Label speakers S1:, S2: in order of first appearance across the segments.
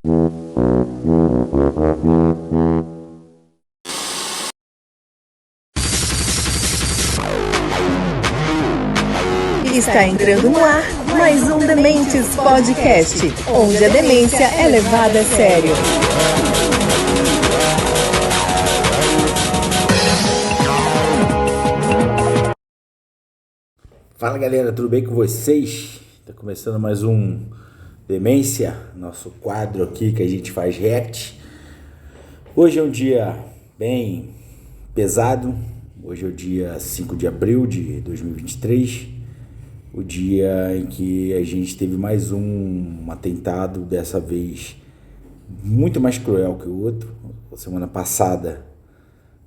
S1: Está entrando no ar mais um Dementes Podcast, onde a demência é levada a sério.
S2: Fala galera, tudo bem com vocês? Tá começando mais um Demência, nosso quadro aqui que a gente faz react. Hoje é um dia bem pesado, hoje é o dia 5 de abril de 2023, o dia em que a gente teve mais um atentado, dessa vez muito mais cruel que o outro. A semana passada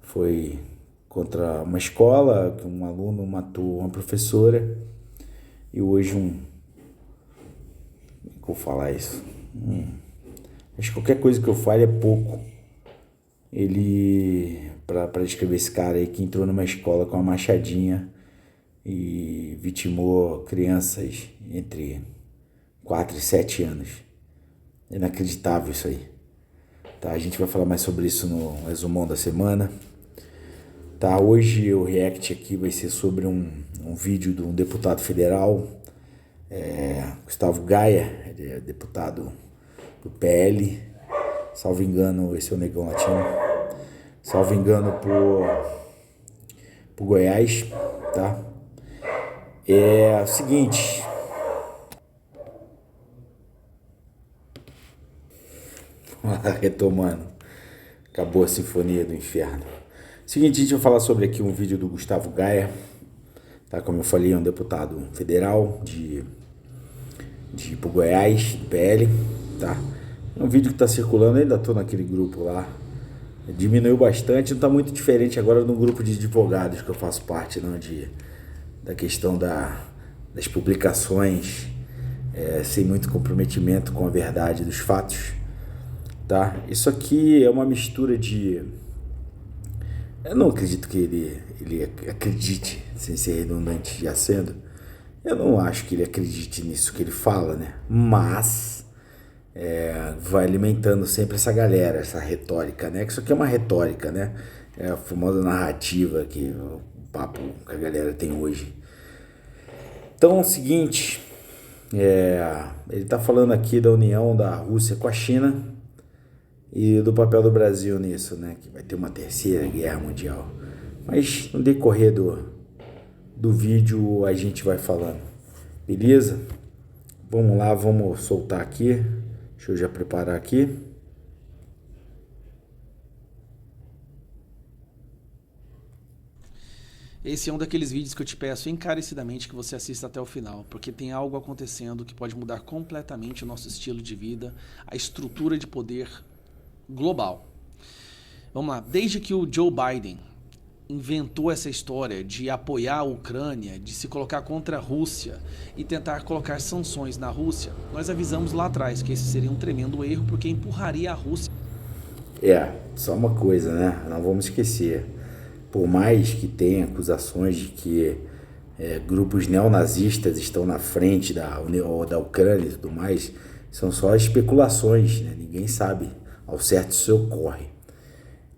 S2: foi contra uma escola, que um aluno matou uma professora, e hoje como é que eu vou falar isso? Acho que qualquer coisa que eu fale é pouco. Ele, para descrever esse cara aí que entrou numa escola com uma machadinha e vitimou crianças entre 4 e 7 anos. Inacreditável isso aí. Tá, a gente vai falar mais sobre isso no resumão da semana. Tá, hoje o react aqui vai ser sobre um vídeo de um deputado federal, Gustavo Gaia, ele é deputado do PL, salvo engano, esse é o negão latino, salvo engano por Goiás, tá? É o seguinte, retomando, acabou a sinfonia do inferno. Seguinte, a gente vai falar sobre aqui um vídeo do Gustavo Gaia, tá? Como eu falei, é um deputado federal de Goiás, do PL, tá? É um vídeo que tá circulando, ainda tô naquele grupo lá, diminuiu bastante, não tá muito diferente agora no grupo de advogados que eu faço parte, não, da questão das publicações, sem muito comprometimento com a verdade dos fatos, tá? Isso aqui é uma mistura de... Eu não acredito que ele acredite, sem ser redundante já sendo. Eu não acho que ele acredite nisso que ele fala, né? Mas vai alimentando sempre essa galera, essa retórica, né? Que isso aqui é uma retórica, né? É a famosa narrativa que o papo que a galera tem hoje. Então é o seguinte, ele tá falando aqui da união da Rússia com a China e do papel do Brasil nisso, né? Que vai ter uma terceira guerra mundial. Mas no decorrer do vídeo a gente vai falando, beleza? Vamos lá, vamos soltar aqui. Deixa eu já preparar aqui.
S3: Esse é um daqueles vídeos que eu te peço encarecidamente que você assista até o final, porque tem algo acontecendo que pode mudar completamente o nosso estilo de vida, a estrutura de poder global. Vamos lá, desde que o Joe Biden inventou essa história de apoiar a Ucrânia, de se colocar contra a Rússia e tentar colocar sanções na Rússia, nós avisamos lá atrás que esse seria um tremendo erro, porque empurraria a Rússia.
S2: Só uma coisa, né? Não vamos esquecer. Por mais que tenha acusações de que grupos neonazistas estão na frente da Ucrânia e tudo mais, são só especulações, né? Ninguém sabe ao certo se ocorre.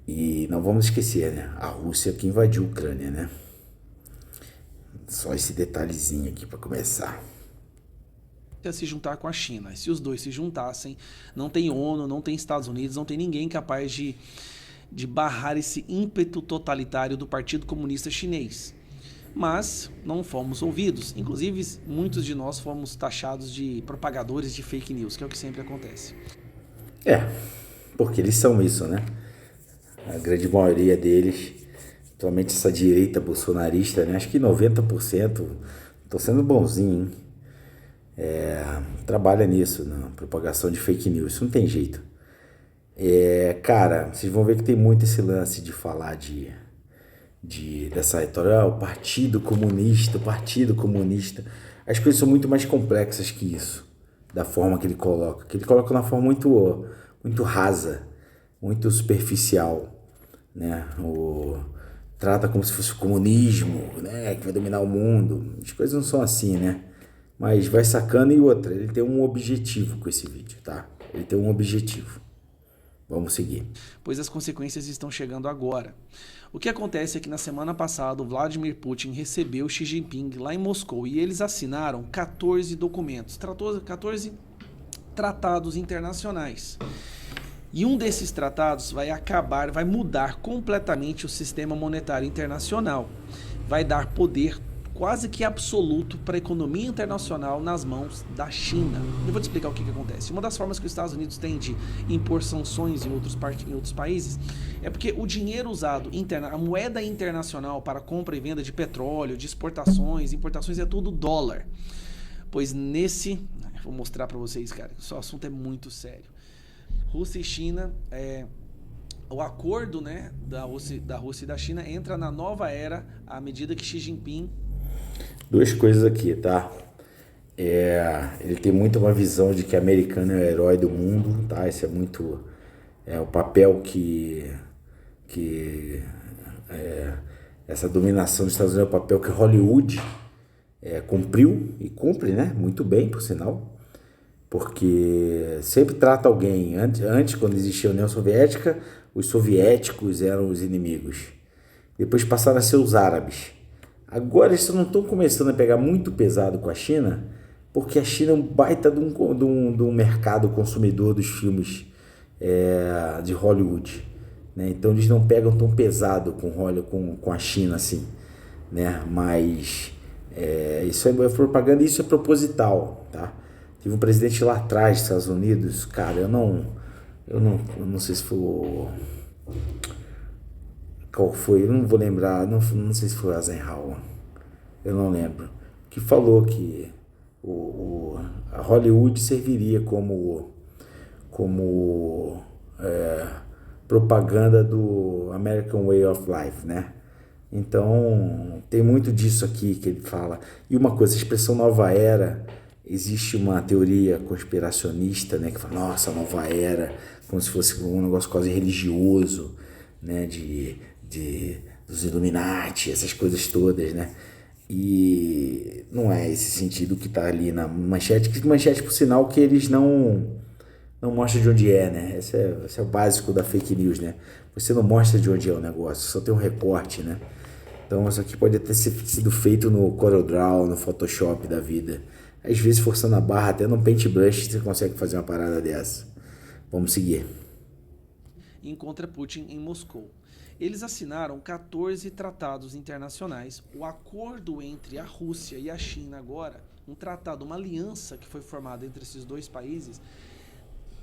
S2: E não vamos esquecer, né? A Rússia que invadiu a Ucrânia, né? Só esse detalhezinho aqui para começar.
S3: Se juntar com a China. Se os dois se juntassem, não tem ONU, não tem Estados Unidos, não tem ninguém capaz de barrar esse ímpeto totalitário do Partido Comunista Chinês. Mas não fomos ouvidos. Inclusive, muitos de nós fomos taxados de propagadores de fake news, que é o que sempre acontece.
S2: Porque eles são isso, né? A grande maioria deles, principalmente essa direita bolsonarista, né? Acho que 90%, tô sendo bonzinho, hein? Trabalha nisso, na propagação de fake news. Isso não tem jeito. Cara, vocês vão ver que tem muito esse lance de falar dessa retórica, o Partido Comunista, As coisas são muito mais complexas que isso, da forma que ele coloca. Que ele coloca de uma forma muito rasa, muito superficial, né? Trata como se fosse o comunismo, né? Que vai dominar o mundo. As coisas não são assim, né? Mas vai sacando. E outra, ele tem um objetivo com esse vídeo, tá? Ele tem um objetivo. Vamos seguir.
S3: Pois as consequências estão chegando agora. O que acontece é que na semana passada o Vladimir Putin recebeu Xi Jinping lá em Moscou e eles assinaram 14 documentos, 14 tratados internacionais. E um desses tratados vai mudar completamente o sistema monetário internacional. Vai dar poder quase que absoluto para a economia internacional nas mãos da China. Eu vou te explicar o que acontece. Uma das formas que os Estados Unidos têm de impor sanções em outros países é porque o dinheiro usado, a moeda internacional para compra e venda de petróleo, de exportações, importações, é tudo dólar. Pois vou mostrar para vocês, cara, esse assunto é muito sério. Rússia e China, o acordo, né, da Rússia e da China entra na nova era à medida que Xi Jinping...
S2: Duas coisas aqui, tá? Ele tem muito uma visão de que o americano é o herói do mundo, tá? Esse é muito o papel que essa dominação dos Estados Unidos é o papel que Hollywood cumpriu e cumpre, né? Muito bem, por sinal. Porque sempre trata alguém, antes quando existia a União Soviética, os soviéticos eram os inimigos. Depois passaram a ser os árabes. Agora eles não estão começando a pegar muito pesado com a China, porque a China é um baita de um mercado consumidor dos filmes de Hollywood, né? Então eles não pegam tão pesado com a China assim, né? Mas isso é propaganda, isso é proposital, tá? Tive um presidente lá atrás dos Estados Unidos, cara, eu não sei se foi... Qual foi? Eu não vou lembrar, não sei se foi Eisenhower, eu não lembro, que falou que a Hollywood serviria como propaganda do American Way of Life, né? Então, tem muito disso aqui que ele fala. E uma coisa, a expressão nova era, existe uma teoria conspiracionista, né, que fala, nossa, nova era, como se fosse um negócio quase religioso, né, dos Illuminati, essas coisas todas, né? E não é esse sentido que está ali na manchete, por sinal que eles não mostram de onde é, né? Esse é o básico da fake news, né? Você não mostra de onde é o negócio, só tem um recorte, né? Então isso aqui pode até ter sido feito no CorelDRAW, no Photoshop da vida. Às vezes forçando a barra, até no Paintbrush você consegue fazer uma parada dessa. Vamos seguir.
S3: Encontra Putin em Moscou. Eles assinaram 14 tratados internacionais. O acordo entre a Rússia e a China agora, um tratado, uma aliança que foi formada entre esses dois países,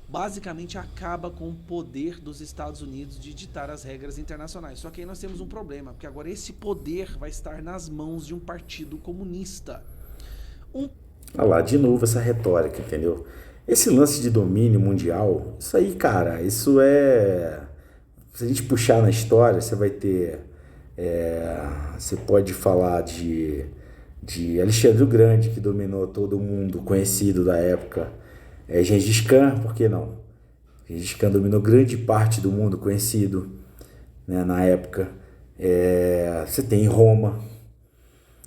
S3: basicamente acaba com o poder dos Estados Unidos de ditar as regras internacionais. Só que aí nós temos um problema, porque agora esse poder vai estar nas mãos de um partido comunista.
S2: Olha lá, de novo essa retórica, entendeu? Esse lance de domínio mundial, isso aí, cara, isso é... Se a gente puxar na história, você vai ter... você pode falar de Alexandre o Grande, que dominou todo mundo conhecido da época. Gengis Khan, por que não? Gengis Khan dominou grande parte do mundo conhecido, né, na época. Você tem Roma,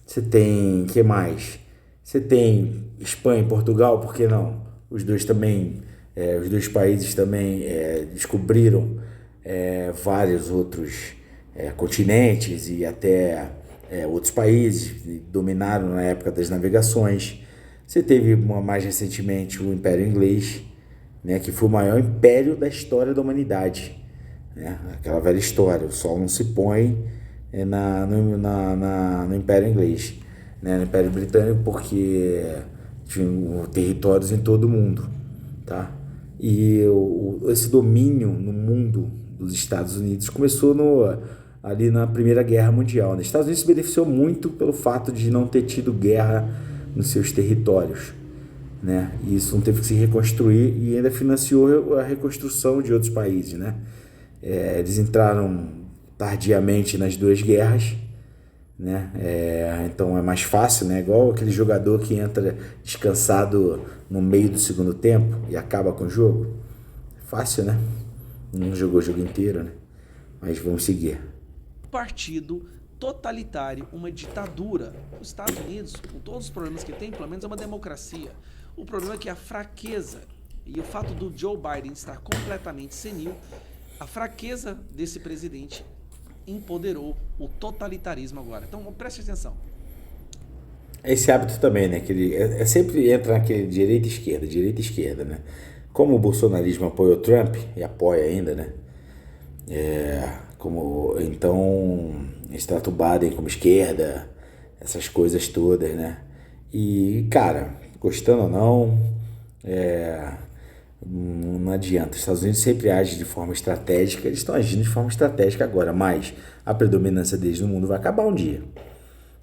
S2: você tem... que mais? Você tem Espanha e Portugal, por que não? Os dois países também descobriram vários outros continentes e até outros países, dominaram na época das navegações. Você teve mais recentemente o Império Inglês, né, que foi o maior império da história da humanidade, né? Aquela velha história, o sol não se põe no Império Inglês, né, no Império Britânico, porque tinham territórios em todo o mundo, tá? E esse domínio no mundo dos Estados Unidos começou ali na Primeira Guerra Mundial, né? Os Estados Unidos se beneficiou muito pelo fato de não ter tido guerra nos seus territórios, né? E isso não teve que se reconstruir e ainda financiou a reconstrução de outros países, né? Eles entraram tardiamente nas duas guerras, né? Então é mais fácil, né? Igual aquele jogador que entra descansado no meio do segundo tempo e acaba com o jogo. Fácil, né? Não jogou o jogo inteiro, né? Mas vamos seguir.
S3: O partido totalitário, uma ditadura. Os Estados Unidos, com todos os problemas que tem, pelo menos é uma democracia. O problema é que a fraqueza e o fato do Joe Biden estar completamente senil, a fraqueza desse presidente empoderou o totalitarismo agora. Então, preste atenção.
S2: Esse hábito também, né? Que ele sempre entra naquele direita e esquerda, né? Como o bolsonarismo apoia o Trump, e apoia ainda, né? Então, eles tratam o Biden como esquerda, essas coisas todas, né? E, cara, gostando ou não, não adianta. Os Estados Unidos sempre agem de forma estratégica, eles estão agindo de forma estratégica agora, mas a predominância deles no mundo vai acabar um dia,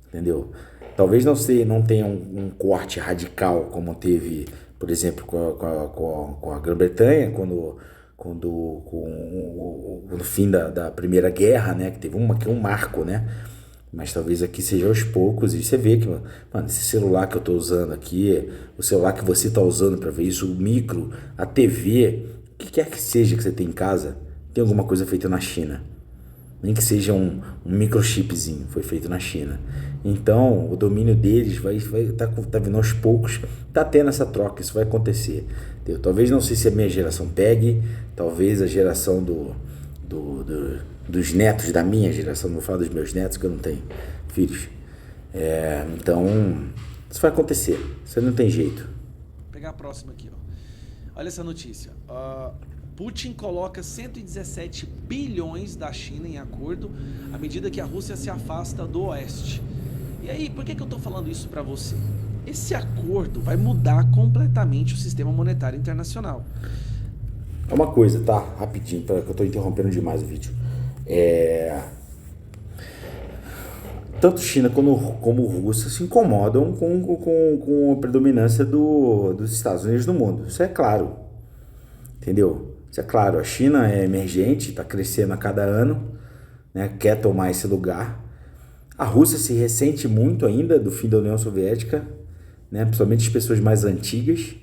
S2: entendeu? Talvez não tenha um corte radical como teve, por exemplo, com a Grã-Bretanha, com o fim da Primeira Guerra, né? Que teve um marco, né? Mas talvez aqui seja aos poucos, e você vê que, mano, esse celular que eu tô usando aqui, o celular que você tá usando para ver isso, o micro, a TV, o que quer que seja que você tem em casa, tem alguma coisa feita na China. Nem que seja um microchipzinho, foi feito na China. Então, o domínio deles tá vindo aos poucos, tá tendo essa troca, isso vai acontecer. Entendeu? Talvez, não sei se a minha geração pegue, talvez a geração dos netos da minha geração, não vou falar dos meus netos, que eu não tenho filhos. Então, isso vai acontecer, isso não tem jeito.
S3: Vou pegar a próxima aqui, ó. Olha essa notícia. Putin coloca 117 bilhões da China em acordo à medida que a Rússia se afasta do Oeste. E aí, por que eu estou falando isso para você? Esse acordo vai mudar completamente o sistema monetário internacional.
S2: Uma coisa, tá? Rapidinho, que eu estou interrompendo demais o vídeo. Tanto China como Rússia se incomodam com a predominância dos Estados Unidos no mundo. Isso é claro. Entendeu? Isso é claro. A China é emergente, está crescendo a cada ano, né? Quer tomar esse lugar. A Rússia se ressente muito ainda do fim da União Soviética, né? Principalmente as pessoas mais antigas,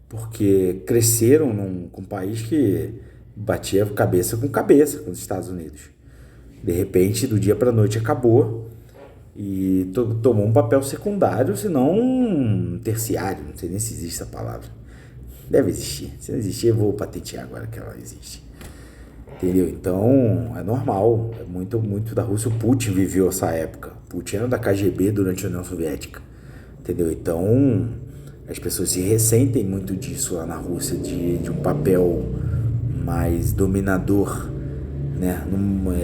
S2: porque cresceram com um país que batia cabeça com os Estados Unidos. De repente, do dia para a noite acabou e tomou um papel secundário, se não terciário, não sei nem se existe essa palavra. Deve existir. Se não existir, eu vou patentear agora que ela existe. Entendeu? Então, é normal. É muito da Rússia. O Putin viveu essa época. O Putin era da KGB durante a União Soviética. Entendeu? Então, as pessoas se ressentem muito disso lá na Rússia, de um papel mais dominador, né?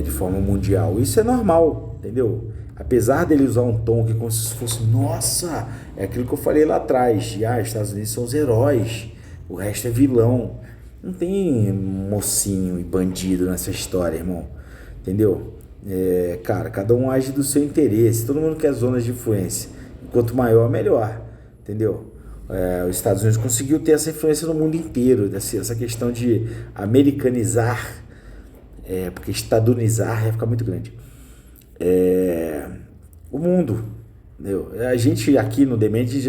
S2: De forma mundial. Isso é normal, entendeu? Apesar dele usar um tom que como se fosse, nossa, é aquilo que eu falei lá atrás, de os Estados Unidos são os heróis, o resto é vilão. Não tem mocinho e bandido nessa história, irmão. Entendeu? Cara, cada um age do seu interesse. Todo mundo quer zonas de influência. Quanto maior, melhor. Entendeu? Os Estados Unidos conseguiu ter essa influência no mundo inteiro. Essa questão de americanizar, porque estadunizar ia ficar muito grande. O mundo. Entendeu? A gente aqui no Demente,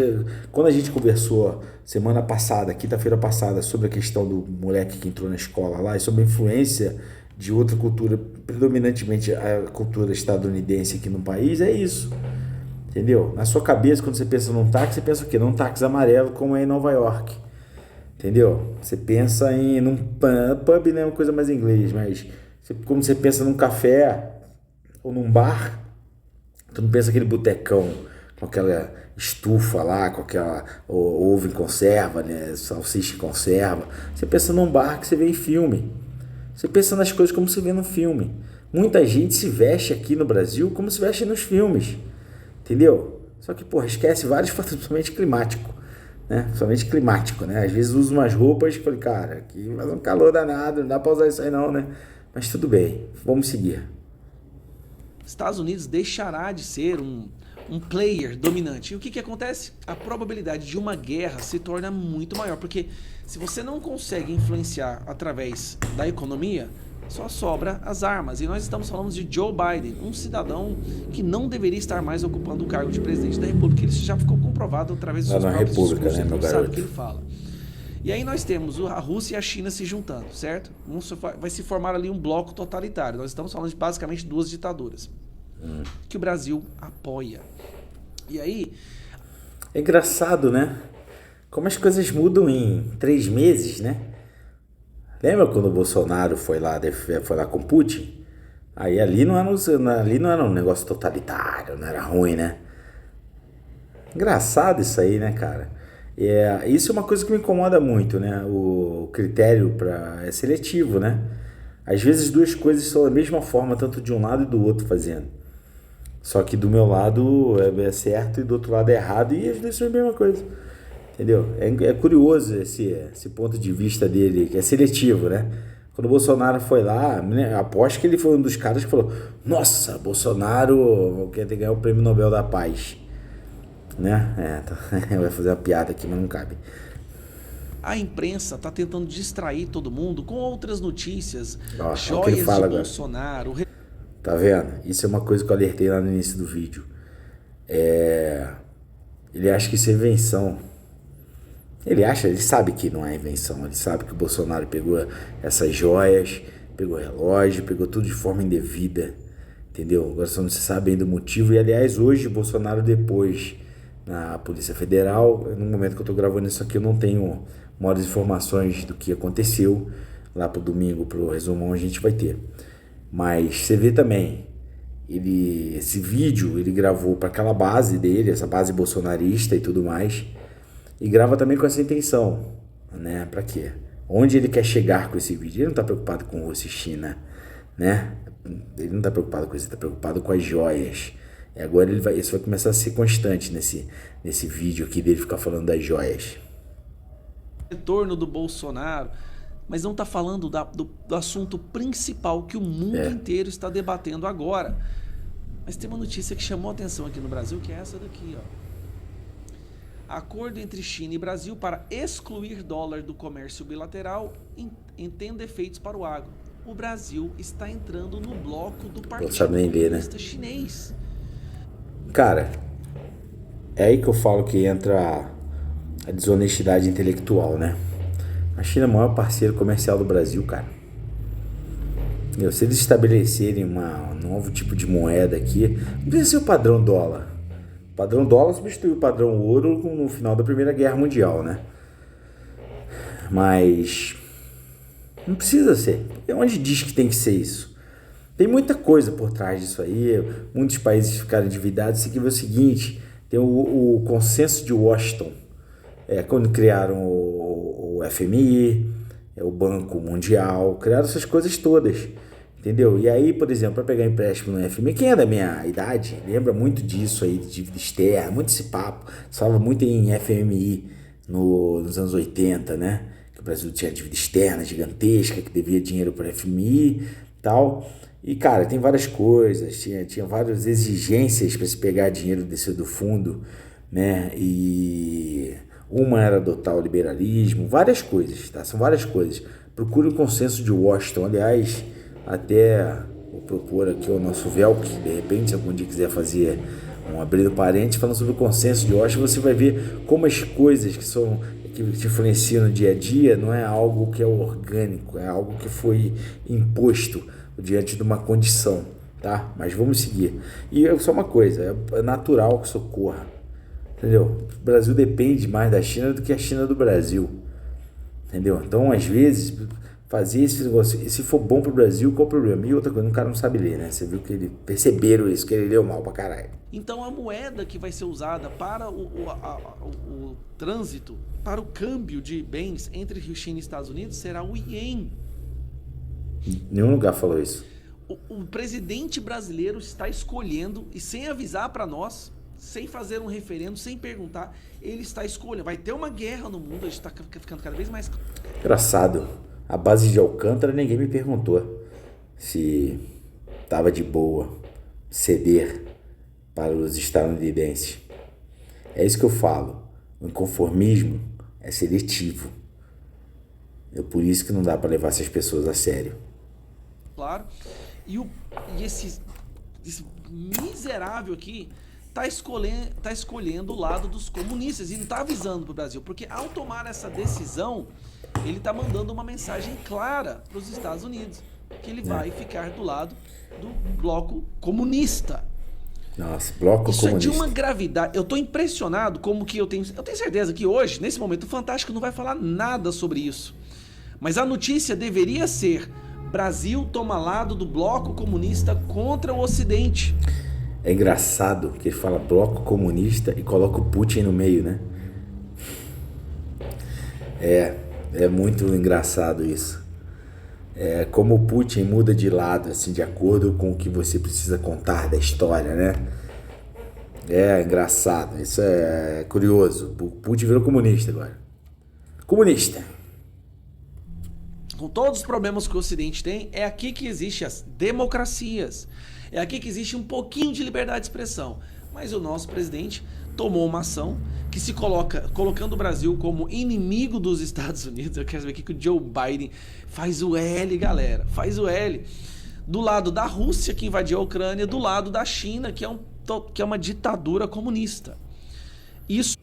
S2: quando a gente conversou semana passada, quinta-feira passada, sobre a questão do moleque que entrou na escola lá e sobre a influência de outra cultura, predominantemente a cultura estadunidense aqui no país, é isso. Entendeu? Na sua cabeça, quando você pensa num táxi, você pensa o quê? Num táxi amarelo, como é em Nova York. Entendeu? Você pensa num pub, não é uma coisa mais em inglês, mas como você pensa num café ou num bar, tu não pensa aquele botecão com aquela estufa lá, com aquela ovo em conserva, né? Salsicha em conserva. Você pensa num bar que você vê em filme. Você pensa nas coisas como você vê no filme. Muita gente se veste aqui no Brasil como se veste nos filmes. Entendeu? Só que, porra, esquece vários fatores, principalmente climático. Né? Principalmente climático, né? Às vezes uso umas roupas que falei, cara, aqui faz um calor danado, não dá pra usar isso aí não, né? Mas tudo bem, vamos seguir.
S3: Estados Unidos deixará de ser um player dominante. E o que acontece? A probabilidade de uma guerra se torna muito maior, porque se você não consegue influenciar através da economia, só sobra as armas. E nós estamos falando de Joe Biden, um cidadão que não deveria estar mais ocupando o cargo de presidente da República. Isso já ficou comprovado através dos seus próprios discursos. Né, meu sabe o que ele fala. E aí nós temos a Rússia e a China se juntando, certo? Vai se formar ali um bloco totalitário. Nós estamos falando de basicamente duas ditaduras. que o Brasil apoia. E aí...
S2: É engraçado, né? Como as coisas mudam em 3 meses, né? Lembra quando o Bolsonaro foi lá com Putin? Aí ali não era um negócio totalitário, não era ruim, né? Engraçado isso aí, né, cara? Isso é uma coisa que me incomoda muito, né? O critério é seletivo, né? Às vezes 2 coisas são da mesma forma, tanto de um lado e do outro fazendo. Só que do meu lado é certo e do outro lado é errado, e as 2 são a mesma coisa. Entendeu? É curioso esse ponto de vista dele, que é seletivo, né? Quando o Bolsonaro foi lá, né, aposto que ele foi um dos caras que falou: nossa, Bolsonaro quer ganhar o Prêmio Nobel da Paz. Né? Vai fazer uma piada aqui, mas não cabe.
S3: A imprensa está tentando distrair todo mundo com outras notícias,
S2: Nossa,
S3: joias de
S2: agora.
S3: Bolsonaro.
S2: Tá vendo? Isso é uma coisa que eu alertei lá no início do vídeo. Ele acha que isso é invenção. Ele sabe que não é invenção. Ele sabe que o Bolsonaro pegou essas joias, pegou relógio, pegou tudo de forma indevida. Entendeu? Agora só não se sabe ainda o motivo. E aliás, hoje o Bolsonaro depois na Polícia Federal, no momento que eu tô gravando isso aqui, eu não tenho maiores informações do que aconteceu. Lá pro domingo, pro resumão, a gente vai ter. Mas você vê também, esse vídeo ele gravou para aquela base dele, essa base bolsonarista e tudo mais, e grava também com essa intenção, né? Para quê? Onde ele quer chegar com esse vídeo? Ele não tá preocupado com Rússia e China, né? Ele não tá preocupado com isso, ele tá preocupado com as joias. E agora isso vai começar a ser constante nesse vídeo aqui dele ficar falando das joias.
S3: Retorno do Bolsonaro, mas não está falando do assunto principal que o mundo inteiro está debatendo agora. Mas tem uma notícia que chamou a atenção aqui no Brasil, que é essa daqui, ó. Acordo entre China e Brasil para excluir dólar do comércio bilateral entende efeitos para o agro. O Brasil está entrando no bloco do Partido Comunista Chinês.
S2: Cara, é aí que eu falo que entra a desonestidade intelectual, né? A China é o maior parceiro comercial do Brasil, cara. Se eles estabelecerem um novo tipo de moeda aqui, não precisa ser o padrão dólar. O padrão dólar substituiu o padrão ouro no final da Primeira Guerra Mundial, né? Mas não precisa ser. Onde diz que tem que ser isso? Tem muita coisa por trás disso aí. Muitos países ficaram endividados. Isso aqui é o seguinte: tem o consenso de Washington. Quando criaram o FMI, o Banco Mundial, criaram essas coisas todas, entendeu? E aí, por exemplo, para pegar empréstimo no FMI, quem é da minha idade lembra muito disso aí, de dívida externa, muito esse papo, se falava muito em FMI nos anos 80, né? Que o Brasil tinha dívida externa gigantesca, que devia dinheiro para o FMI e tal. E, cara, tem várias coisas, tinha várias exigências para se pegar dinheiro desse do fundo, né? E uma era adotar o liberalismo, várias coisas, tá? São várias coisas. Procure o consenso de Washington. Aliás, até vou propor aqui ao nosso Velk, de repente, se algum dia quiser fazer um abrindo parênteses falando sobre o consenso de Washington, você vai ver como as coisas que te influenciam no dia a dia não é algo que é orgânico, é algo que foi imposto diante de uma condição, tá? Mas vamos seguir. E só uma coisa, é natural que isso ocorra. Entendeu? O Brasil depende mais da China do que a China do Brasil. Entendeu? Então, às vezes, fazer esse negócio, e se for bom pro Brasil, qual o problema? E outra coisa, o cara não sabe ler, né? Você viu que perceberam isso, que ele leu mal pra caralho.
S3: Então, a moeda que vai ser usada para o trânsito, para o câmbio de bens entre China e Estados Unidos, será o Ien.
S2: Nenhum lugar falou isso.
S3: O presidente brasileiro está escolhendo, e sem avisar para nós, sem fazer um referendo, sem perguntar, ele está escolhendo. Vai ter uma guerra no mundo, a gente está ficando cada vez mais...
S2: Engraçado, a base de Alcântara ninguém me perguntou se estava de boa ceder para os estadunidenses. É isso que eu falo, o inconformismo é seletivo. É por isso que não dá para levar essas pessoas a sério.
S3: Claro, e esse miserável aqui tá escolhendo o lado dos comunistas e não tá avisando pro Brasil, porque ao tomar essa decisão, ele tá mandando uma mensagem clara para os Estados Unidos, que ele vai ficar do lado do bloco comunista.
S2: Nossa, bloco
S3: Isso
S2: comunista.
S3: é de uma gravidade. Eu tô impressionado como que eu tenho certeza que hoje, nesse momento, o Fantástico não vai falar nada sobre isso. Mas a notícia deveria ser: Brasil toma lado do bloco comunista contra o Ocidente.
S2: É engraçado que ele fala bloco comunista e coloca o Putin no meio, né? É muito engraçado isso. É como o Putin muda de lado, assim, de acordo com o que você precisa contar da história, né? É engraçado, isso é curioso. O Putin virou comunista agora. Comunista.
S3: Com todos os problemas que o Ocidente tem, é aqui que existem as democracias. É aqui que existe um pouquinho de liberdade de expressão. Mas o nosso presidente tomou uma ação que se colocando o Brasil como inimigo dos Estados Unidos. Eu quero ver aqui que o Joe Biden faz o L, galera. Faz o L. Do lado da Rússia, que invadiu a Ucrânia, do lado da China, que é uma ditadura comunista. Isso...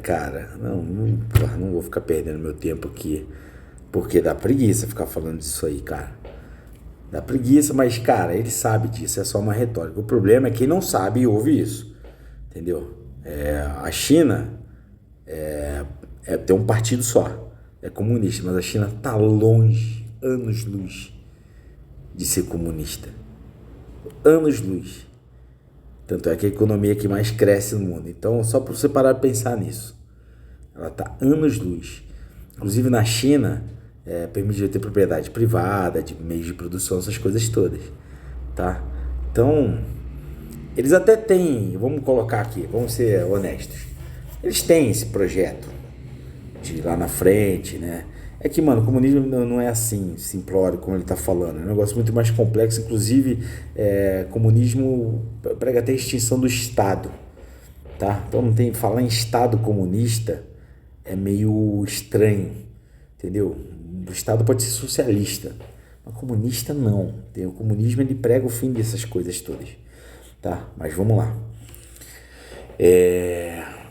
S2: Cara, não vou ficar perdendo meu tempo aqui, porque dá preguiça ficar falando disso aí, cara. Dá preguiça, mas, cara, ele sabe disso, é só uma retórica. O problema é quem não sabe e ouve isso, entendeu? A China tem um partido só, é comunista, mas a China tá longe, anos-luz, de ser comunista. Anos-luz. Tanto é que a economia que mais cresce no mundo. Então, só para você parar de pensar nisso. Ela tá anos-luz. Inclusive, na China, permite ter propriedade privada, de meios de produção, essas coisas todas, tá? Então, eles até têm, vamos colocar aqui, vamos ser honestos, eles têm esse projeto de ir lá na frente, né? É que, mano, o comunismo não é assim, simplório, como ele tá falando, é um negócio muito mais complexo, inclusive, comunismo prega até a extinção do Estado, tá? Então, não tem, falar em Estado comunista é meio estranho, entendeu? O Estado pode ser socialista, mas comunista não. O comunismo ele prega o fim dessas coisas todas, tá? Mas vamos lá.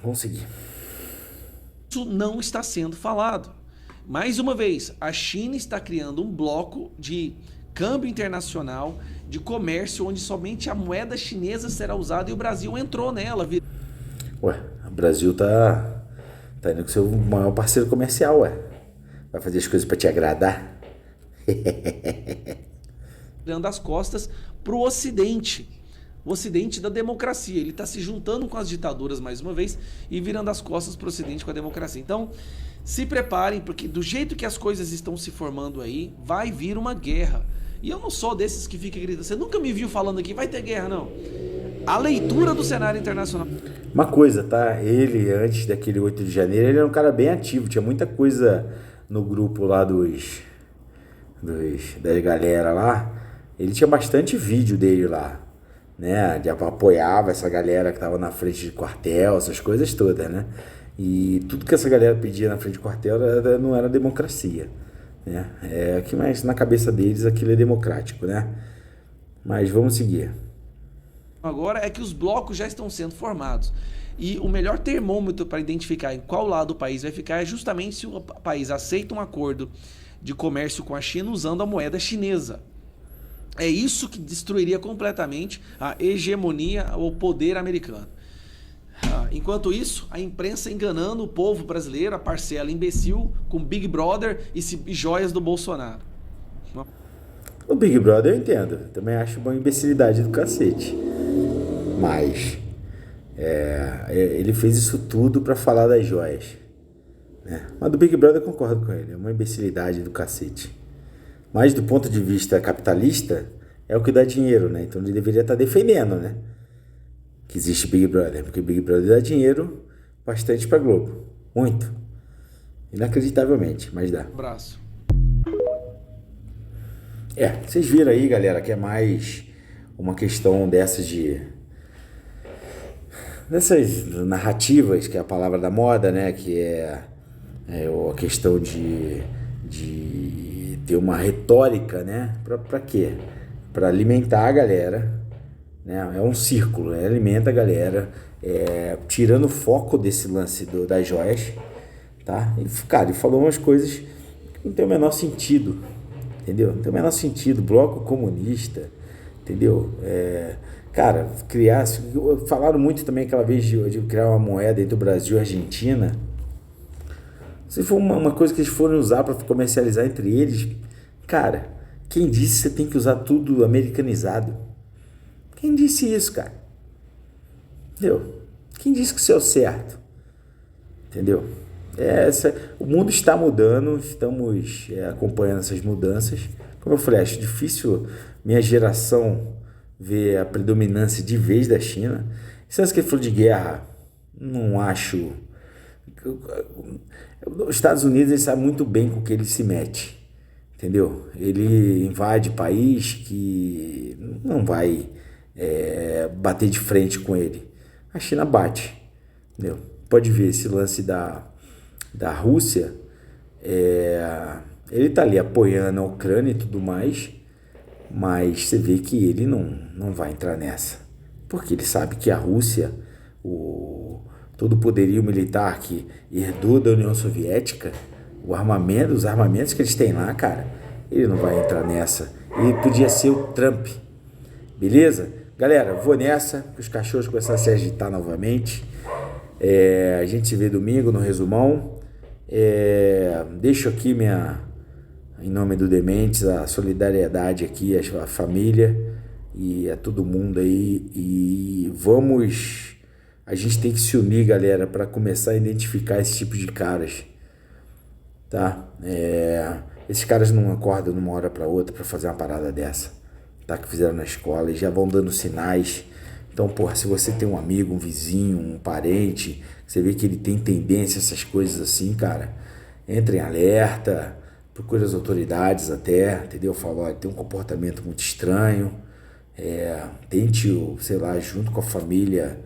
S2: Vamos seguir.
S3: Isso não está sendo falado. Mais uma vez, a China está criando um bloco de câmbio internacional, de comércio, onde somente a moeda chinesa será usada e o Brasil entrou nela.
S2: Ué, o Brasil tá indo com o seu maior parceiro comercial, ué. Vai fazer as coisas para te agradar?
S3: Virando as costas para o Ocidente. O Ocidente da democracia. Ele está se juntando com as ditaduras mais uma vez e virando as costas para o Ocidente com a democracia. Então, se preparem, porque do jeito que as coisas estão se formando aí, vai vir uma guerra. E eu não sou desses que fica gritando. Você nunca me viu falando aqui, vai ter guerra, não. A leitura do cenário internacional.
S2: Uma coisa, tá? Ele, antes daquele 8 de janeiro, ele era um cara bem ativo. Tinha muita coisa no grupo lá da galera lá. Ele tinha bastante vídeo dele lá, né? De apoiava essa galera que tava na frente de quartel, essas coisas todas, né? E tudo que essa galera pedia na frente de quartel não era democracia, né? Que mais na cabeça deles aquilo é democrático, né? Mas vamos seguir.
S3: Agora é que os blocos já estão sendo formados. E o melhor termômetro para identificar em qual lado o país vai ficar é justamente se o país aceita um acordo de comércio com a China usando a moeda chinesa. É isso que destruiria completamente a hegemonia ou poder americano. Enquanto isso, a imprensa enganando o povo brasileiro, a parcela imbecil, com Big Brother e joias do Bolsonaro.
S2: O Big Brother eu entendo. Também acho uma imbecilidade do cacete. Mas ele fez isso tudo pra falar das joias, né? Mas do Big Brother eu concordo com ele. É uma imbecilidade do cacete. Mas do ponto de vista capitalista, é o que dá dinheiro, né? Então ele deveria estar defendendo, né? Que existe Big Brother. Porque Big Brother dá dinheiro bastante pra Globo. Muito. Inacreditavelmente, mas dá.
S3: Abraço.
S2: Vocês viram aí, galera, que é mais uma questão dessas narrativas, que é a palavra da moda, né? Que é a questão de ter uma retórica, né? Pra quê? Pra alimentar a galera, né? É um círculo, né? Alimenta a galera, tirando o foco desse lance das joias, tá? Ele falou umas coisas que não tem o menor sentido, entendeu? Não tem o menor sentido. Bloco comunista, entendeu? Cara, falaram muito também aquela vez de criar uma moeda entre o Brasil e a Argentina. Se for uma coisa que eles forem usar para comercializar entre eles, cara, quem disse que você tem que usar tudo americanizado? Quem disse isso, cara? Entendeu? Quem disse que isso é o certo? Entendeu? O mundo está mudando, estamos acompanhando essas mudanças. Como eu falei, acho difícil minha geração ver a predominância de vez da China. Sabe que ele falou de guerra? Não acho. Os Estados Unidos, ele sabe muito bem com o que ele se mete, entendeu? Ele invade país que não vai bater de frente com ele. A China bate, entendeu? Pode ver esse lance da Rússia, ele tá ali apoiando a Ucrânia e tudo mais, mas você vê que ele não vai entrar nessa, porque ele sabe que a Rússia, todo o poderio militar que herdou da União Soviética, os armamentos que eles têm lá, cara, ele não vai entrar nessa. Ele podia ser o Trump, beleza? Galera, vou nessa, que os cachorros começaram a se agitar novamente. A gente se vê domingo no resumão. Deixo aqui em nome do Dementes, a solidariedade aqui à família e a todo mundo aí. E a gente tem que se unir, galera, para começar a identificar esse tipo de caras, tá? Esses caras não acordam de uma hora para outra para fazer uma parada dessa, tá? Que fizeram na escola e já vão dando sinais. Então, porra, se você tem um amigo, um vizinho, um parente, você vê que ele tem tendência a essas coisas assim, cara, entre em alerta, procure as autoridades até, entendeu? Fala, olha, tem um comportamento muito estranho, tente, sei lá, junto com a família,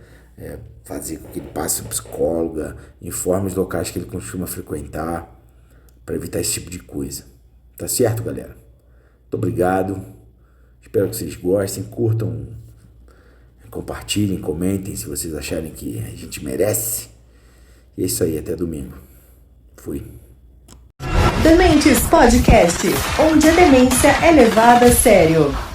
S2: fazer com que ele passe uma psicóloga, informe os locais que ele costuma frequentar, para evitar esse tipo de coisa. Tá certo, galera? Muito obrigado. Espero que vocês gostem, curtam, compartilhem, comentem se vocês acharem que a gente merece. E é isso aí, até domingo. Fui.
S1: Dementes Podcast, onde a demência é levada a sério.